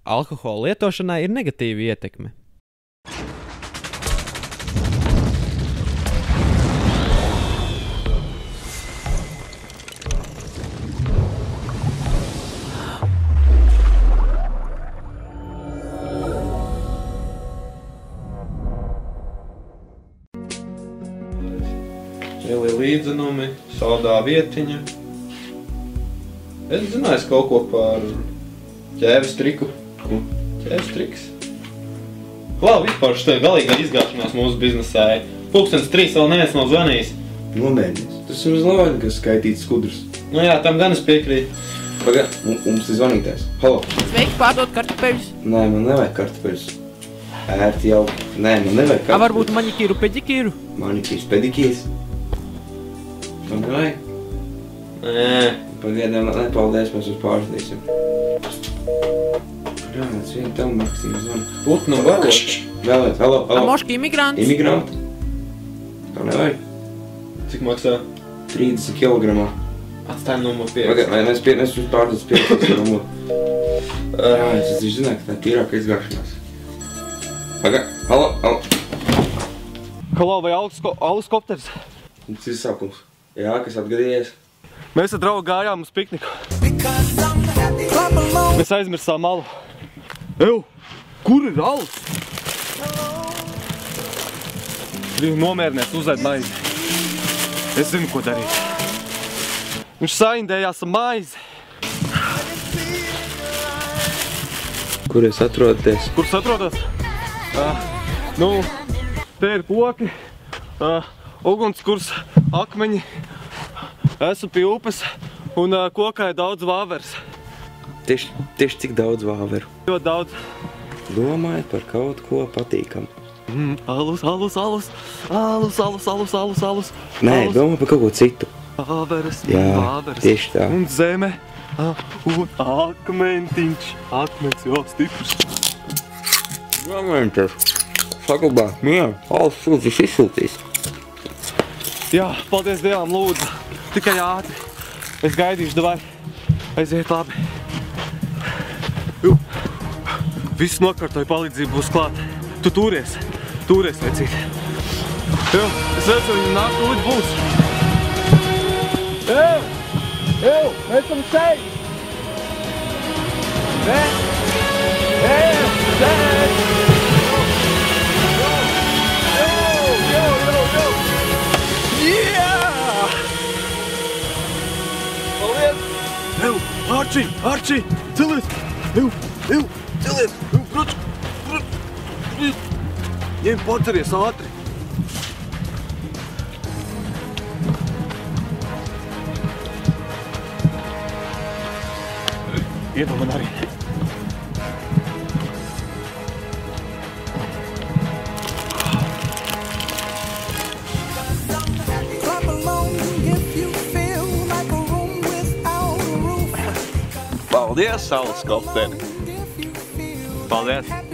alkohola lietošanai ir negatīva ietekme. Lieli līdzenumi, saldā vietiņa. Es zināju kaut ko par ķēves triku. Ķēves triks. Klau, vispār šitā galīgā izgāšanās mūsu biznesā. 3:00 vēl neviens nav zvanījis. Nomērnies. Tas ir uz lāņa, kas skaitīts skudrus. Nu jā, tam gan es piekrītu. Pagad, mums ir zvanītājs. Halo. Sveiki, pārdot kartupeļus. Nē, man nevajag kartupeļus. Ērti jau. Nē, man nevajag kartupeļus. Varbūt maņikīru, pedikīru? Maņikīrs, pedikīrs. Man nevajag? Nē. Pagaidām, nepaldies, mēs uz pārsdīsim. Prāts, vienu tev Maksīmu zvanu. Putnu vēlot. Vēlēt, halo. Moški imigrants. Imigranti? Tev nevajag? Cik maksā? 30 kilogramā. Atstāj numuru 5. Pagaid, vai mēs uz pārdīsim 5 numuru? Jā, es taču zināju, ka tā ir tīrāka izgāšanās. Pagaid, halo. Halo, vai alus kopters? Tas ir sākums. Jā, kas atgadījies? Mēs ar draugu gājām uz pikniku. Mēs aizmirsām malu. Ew, kur ir alus? Viņš nomērnies, uzēd maizi. Es zinu, ko darīt. Viņš saindējās ar maizi. Kur jūs atrodaties? Kur jūs atrodas? Te ir koki, ugunskurs, akmeņi. Esmu pie upes un kokā ir daudz vāveres. Tieši cik daudz vāveru? Ļoti daudz. Domāju par kaut ko patīkamu. Alus. Nē, domāju par kaut ko citu. Vāveres, Jā, tieši tā. Un zeme. Un akmentiņš. Akmens jau stiprs. Momentos. Saglabā, mieru. Alus sūdzis izsūtīs. Jā, paldies Dievam, lūdzu. Tikai ātri. Es gaidīšu, davai. Aiziet labi. Viss nokārtoja, palīdzība būs klāt. Tu tūries, vecīt. Es redzu, viņa nāk, lūdzu būs. Mēs esam šeit! Arčī, celies! Celies! Bruč! Ņem, paceries ātri! Iedod man arī! Paldies, saules kopteri! Paldies!